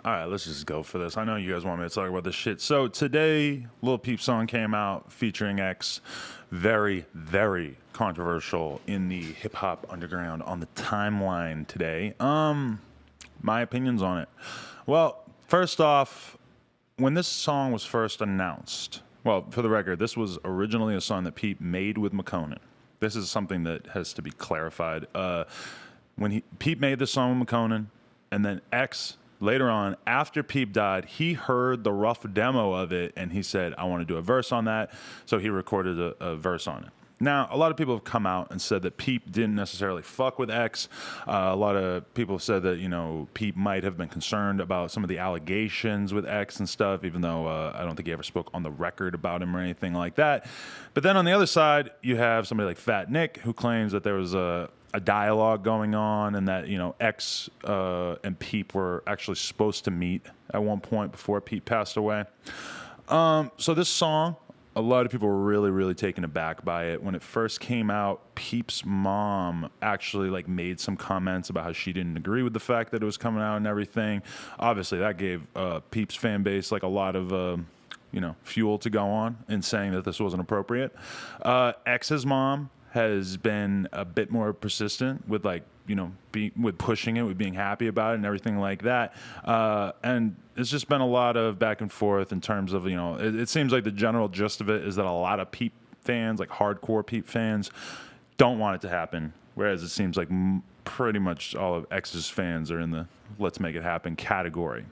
All right, let's just go for this. I know you guys want me to talk about this shit. So today, Lil Peep song came out featuring X. Very, very controversial in the hip hop underground on the timeline today. My opinions on it. Well, first off, when this song was first announced, well, for the record, this was originally a song that Peep made with McConan. This is something that has to be clarified. When Peep made this song with McConan, and then X later on, after Peep died, he heard the rough demo of it, and he said, I want to do a verse on that. So he recorded a verse on it. Now, a lot of people have come out and said that Peep didn't necessarily fuck with X. A lot of people have said that, you know, Peep might have been concerned about some of the allegations with X and stuff, even though I don't think he ever spoke on the record about him or anything like that. But then on the other side, you have somebody like Fat Nick, who claims that there was a dialogue going on, and that, you know, X and Peep were actually supposed to meet at one point before Peep passed away. So this song, a lot of people were really, really taken aback by it. When it first came out, Peep's mom actually like made some comments about how she didn't agree with the fact that it was coming out and everything. Obviously, that gave Peep's fan base like a lot of fuel to go on in saying that this wasn't appropriate. X's mom has been a bit more persistent with with pushing it, with being happy about it and everything like that. And it's just been a lot of back and forth in terms of, it seems like the general gist of it is that a lot of Peep fans, like hardcore Peep fans, don't want it to happen. Whereas it seems like pretty much all of X's fans are in the let's make it happen category.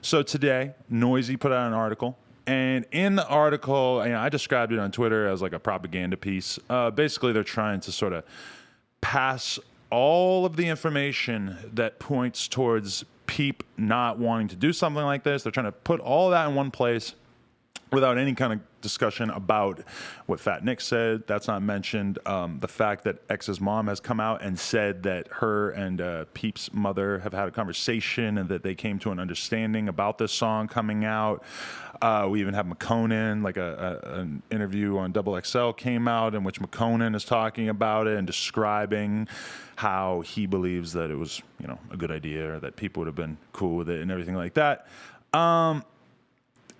So today, Noisey put out an article. And in the article, I described it on Twitter as like a propaganda piece. Basically, they're trying to sort of pass all of the information that points towards Peep not wanting to do something like this. They're trying to put all that in one place without any kind of discussion about what Fat Nick said. That's not mentioned. The fact that X's mom has come out and said that her and Peep's mother have had a conversation and that they came to an understanding about this song coming out. We even have McConan, like an interview on XXXL came out in which McConan is talking about it and describing how he believes that it was, a good idea, or that people would have been cool with it and everything like that.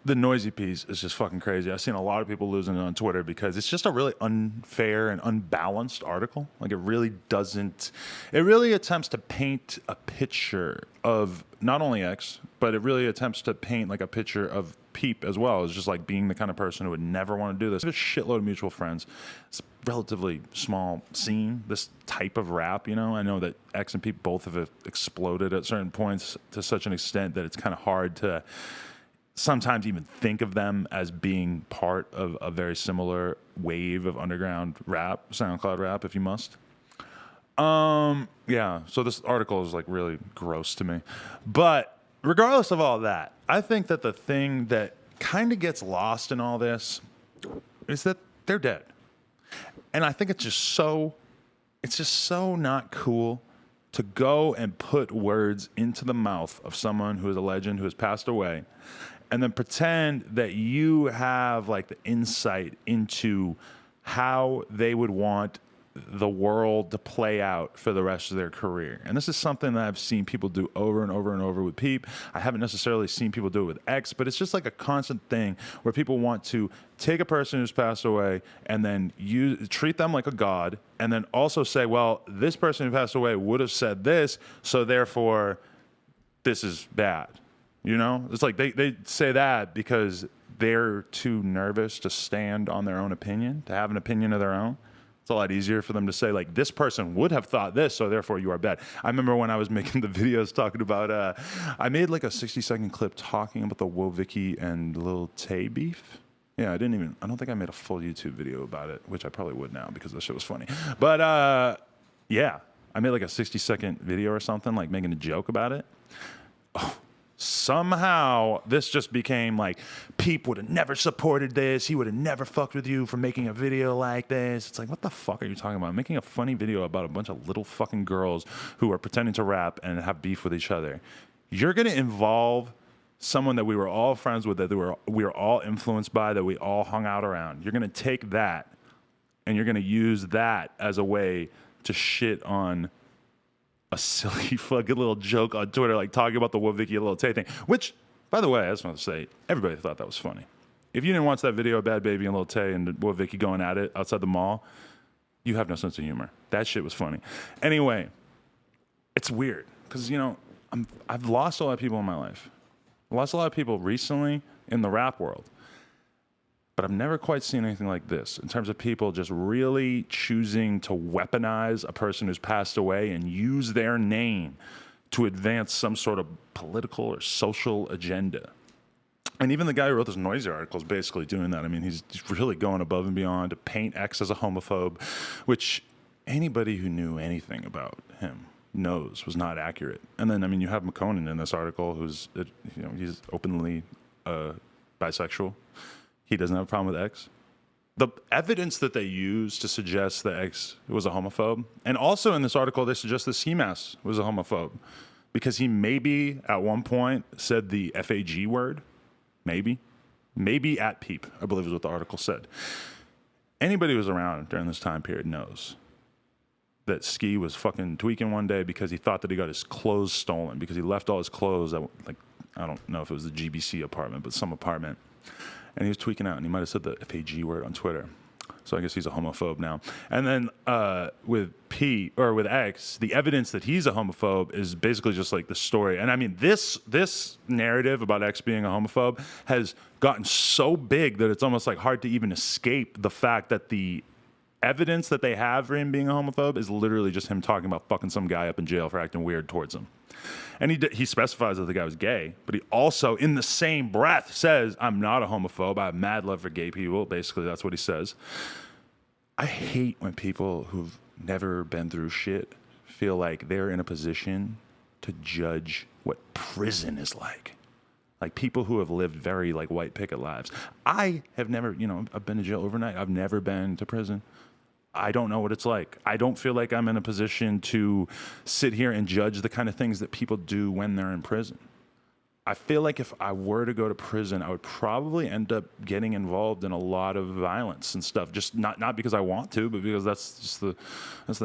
The Noisey piece is just fucking crazy. I've seen a lot of people losing it on Twitter because it's just a really unfair and unbalanced article. Like, it really attempts to paint a picture of not only X, but it really attempts to paint like a picture of Peep as well, as just like being the kind of person who would never want to do this. There's a shitload of mutual friends. It's a relatively small scene, this type of rap, I know that X and Peep both have exploded at certain points to such an extent that it's kind of hard to sometimes even think of them as being part of a very similar wave of underground rap, SoundCloud rap, if you must. So this article is like really gross to me. But regardless of all that, I think that the thing that kind of gets lost in all this is that they're dead. And I think it's just so not cool to go and put words into the mouth of someone who is a legend, who has passed away, and then pretend that you have like the insight into how they would want the world to play out for the rest of their career. And this is something that I've seen people do over and over and over with Peep. I haven't necessarily seen people do it with X, but it's just like a constant thing where people want to take a person who's passed away and then treat them like a god, and then also say, well, this person who passed away would have said this, so therefore this is bad. It's like they say that because they're too nervous to stand on their own opinion, to have an opinion of their own. It's a lot easier for them to say, like, this person would have thought this, so therefore you are bad. I remember when I was making the videos talking about, I made like a 60-second clip talking about the Wovicki and Lil Tay beef. Yeah, I don't think I made a full YouTube video about it, which I probably would now because that shit was funny. But I made like a 60-second video or something, like making a joke about it. Oh. Somehow this just became like, Peep would have never supported this. He would have never fucked with you for making a video like this. It's like, what the fuck are you talking about? I'm making a funny video about a bunch of little fucking girls who are pretending to rap and have beef with each other. You're going to involve someone that we were all friends with, that we were all influenced by, that we all hung out around. You're going to take that and you're going to use that as a way to shit on a silly fucking little joke on Twitter, like talking about the Waviki and Lil Tay thing, which, by the way, I just want to say, everybody thought that was funny. If you didn't watch that video of Bad Baby and Lil Tay and Waviki going at it outside the mall, you have no sense of humor. That shit was funny. Anyway, it's weird because, you know, I've lost a lot of people in my life. I lost a lot of people recently in the rap world. But I've never quite seen anything like this in terms of people just really choosing to weaponize a person who's passed away and use their name to advance some sort of political or social agenda. And even the guy who wrote this Noisey article is basically doing that. I mean, he's really going above and beyond to paint X as a homophobe, which anybody who knew anything about him knows was not accurate. And then, I mean, you have McConan in this article who's, you know, he's openly bisexual. He doesn't have a problem with X. The evidence that they use to suggest that X was a homophobe, and also in this article, they suggest that CMAS was a homophobe because he maybe at one point said the FAG word. Maybe at Peep, I believe is what the article said. Anybody who was around during this time period knows that Ski was fucking tweaking one day because he thought that he got his clothes stolen because he left all his clothes at, like, I don't know if it was the GBC apartment, but some apartment. And he was tweaking out, and he might have said the FAG word on Twitter. So I guess he's a homophobe now. And then with X, the evidence that he's a homophobe is basically just like the story. And I mean, this narrative about X being a homophobe has gotten so big that it's almost like hard to even escape the fact that the evidence that they have for him being a homophobe is literally just him talking about fucking some guy up in jail for acting weird towards him. And he specifies that the guy was gay, but he also, in the same breath, says, I'm not a homophobe. I have mad love for gay people. Basically, that's what he says. I hate when people who've never been through shit feel like they're in a position to judge what prison is like. Like people who have lived very like white picket lives. I have never, you know, I've been to jail overnight. I've never been to prison. I don't know what it's like. I don't feel like I'm in a position to sit here and judge the kind of things that people do when they're in prison. I feel like if I were to go to prison, I would probably end up getting involved in a lot of violence and stuff. Just not because I want to, but because that's the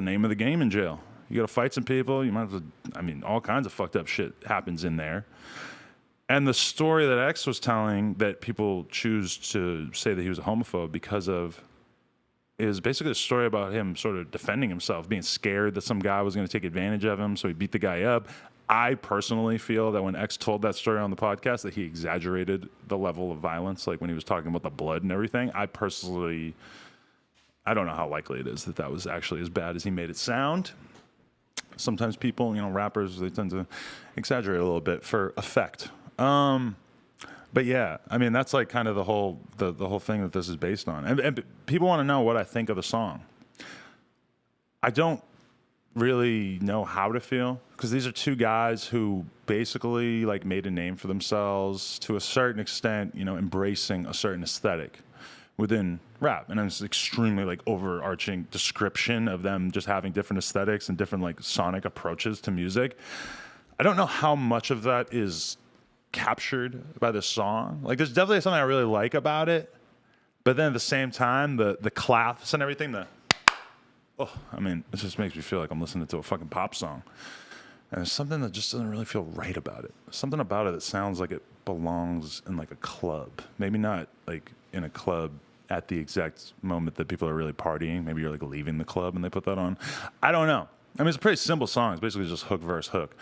name of the game in jail. You got to fight some people. You might have to, I mean, all kinds of fucked up shit happens in there. And the story that X was telling that people choose to say that he was a homophobe because of is basically a story about him sort of defending himself, being scared that some guy was going to take advantage of him, so he beat the guy up. I personally feel that when X told that story on the podcast that he exaggerated the level of violence, like when he was talking about the blood and everything. I don't know how likely it is that that was actually as bad as he made it sound. Sometimes people, you know, rappers, they tend to exaggerate a little bit for effect. But yeah, I mean, that's like kind of the whole thing that this is based on. And people want to know what I think of the song. I don't really know how to feel because these are two guys who basically like made a name for themselves to a certain extent, you know, embracing a certain aesthetic within rap. And it's extremely like overarching description of them just having different aesthetics and different like sonic approaches to music. I don't know how much of that is captured by the song. Like there's definitely something I really like about it, but then at the same time the claps and everything, I mean, it just makes me feel like I'm listening to a fucking pop song. And there's something that just doesn't really feel right about it. Something about it that sounds like it belongs in like a club. Maybe not like in a club at the exact moment that people are really partying. Maybe you're like leaving the club and they put that on. I don't know. I mean, it's a pretty simple song. It's basically just hook, verse, hook.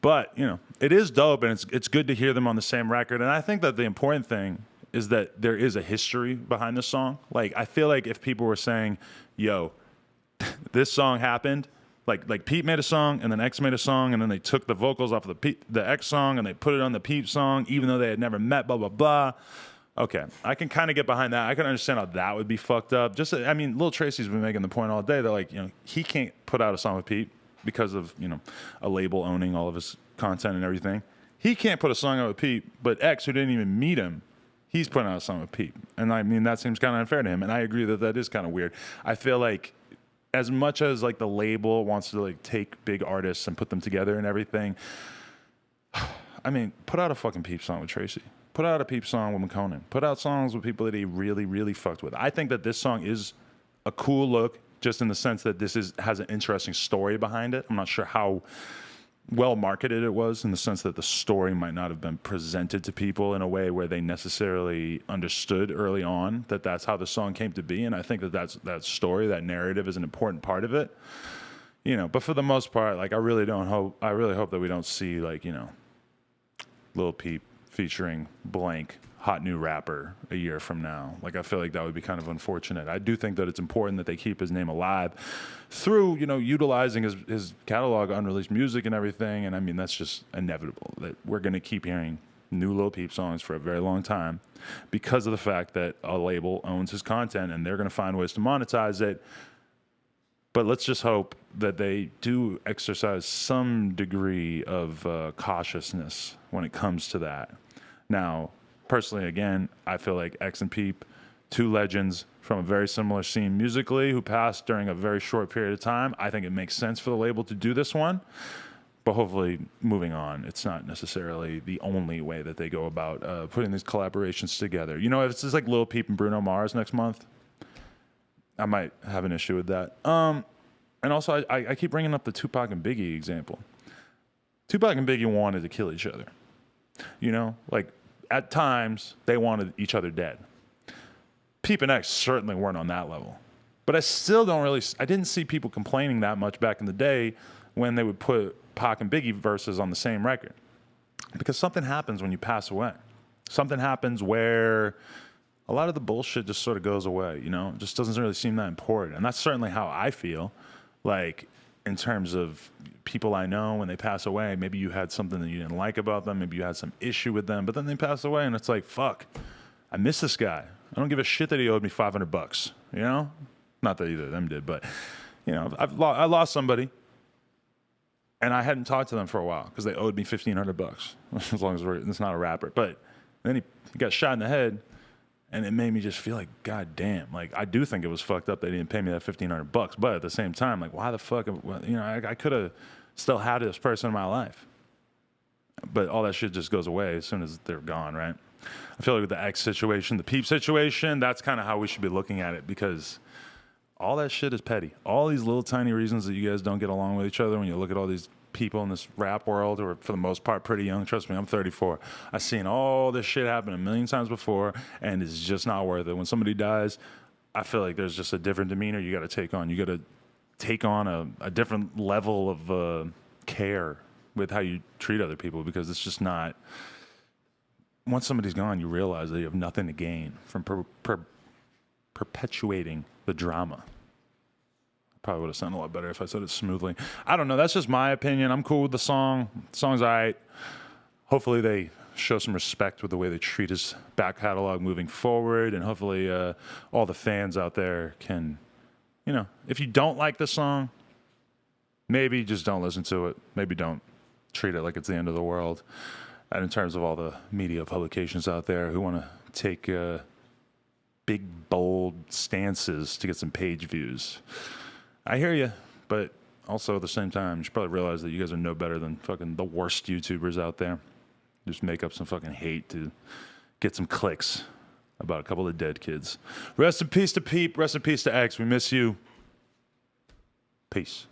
But, you know, it is dope, and it's good to hear them on the same record. And I think that the important thing is that there is a history behind the song. Like, I feel like if people were saying, yo, this song happened, like Pete made a song, and then X made a song, and then they took the vocals off of the X song, and they put it on the Peep song, even though they had never met, blah, blah, blah. Okay, I can kind of get behind that. I can understand how that would be fucked up. Just, I mean, Lil Tracy's been making the point all day that, like, you know, he can't put out a song with Pete because of, you know, a label owning all of his content and everything. He can't put a song out with Pete, but X, who didn't even meet him, he's putting out a song with Pete. And I mean, that seems kind of unfair to him. And I agree that that is kind of weird. I feel like as much as like the label wants to like take big artists and put them together and everything, I mean, put out a fucking Peep song with Tracy. Put out a Peep song with McConan. Put out songs with people that he really, really fucked with. I think that this song is a cool look just in the sense that has an interesting story behind it. I'm not sure how well marketed it was, in the sense that the story might not have been presented to people in a way where they necessarily understood early on that that's how the song came to be. And I think that story, that narrative, is an important part of it. But for the most part, like, I really hope that we don't see, like, Lil Peep featuring blank hot new rapper a year from now. Like, I feel like that would be kind of unfortunate. I do think that it's important that they keep his name alive through, utilizing his catalog of unreleased music and everything. And I mean, that's just inevitable that we're going to keep hearing new Lil Peep songs for a very long time because of the fact that a label owns his content and they're going to find ways to monetize it. But let's just hope that they do exercise some degree of cautiousness when it comes to that. Now, personally, again, I feel like X and Peep, two legends from a very similar scene musically who passed during a very short period of time. I think it makes sense for the label to do this one. But hopefully, moving on, it's not necessarily the only way that they go about putting these collaborations together. If it's just like Lil Peep and Bruno Mars next month, I might have an issue with that. And also, I keep bringing up the Tupac and Biggie example. Tupac and Biggie wanted to kill each other. Like, at times, they wanted each other dead. Peep and X certainly weren't on that level. But I didn't see people complaining that much back in the day when they would put Pac and Biggie verses on the same record. Because something happens when you pass away. Something happens where a lot of the bullshit just sort of goes away, It just doesn't really seem that important. And that's certainly how I feel. Like, in terms of people I know, when they pass away, maybe you had something that you didn't like about them, maybe you had some issue with them, but then they pass away and it's like, fuck, I miss this guy. I don't give a shit that he owed me $500, Not that either of them did, but, I lost somebody and I hadn't talked to them for a while because they owed me $1,500, as long as it's not a rapper. But then he got shot in the head. And it made me just feel like, God damn, like, I do think it was fucked up they didn't pay me that $1,500. But at the same time, like, why the fuck, I could have still had this person in my life. But all that shit just goes away as soon as they're gone, right? I feel like with the X situation, the Peep situation, that's kind of how we should be looking at it, because all that shit is petty. All these little tiny reasons that you guys don't get along with each other, when you look at all these people in this rap world who are, for the most part, pretty young. Trust me, I'm 34. I've seen all this shit happen a million times before, and it's just not worth it. When somebody dies, I feel like there's just a different demeanor you got to take on. You got to take on a different level of care with how you treat other people, because it's just not... Once somebody's gone, you realize that you have nothing to gain from perpetuating the drama. Probably would have sounded a lot better if I said it smoothly. I don't know. That's just my opinion. I'm cool with the song. The song's all right. Hopefully they show some respect with the way they treat his back catalog moving forward. And hopefully all the fans out there can, if you don't like the song, maybe just don't listen to it. Maybe don't treat it like it's the end of the world. And in terms of all the media publications out there who want to take big, bold stances to get some page views, I hear you, but also at the same time, you should probably realize that you guys are no better than fucking the worst YouTubers out there. Just make up some fucking hate to get some clicks about a couple of dead kids. Rest in peace to Peep. Rest in peace to X. We miss you. Peace.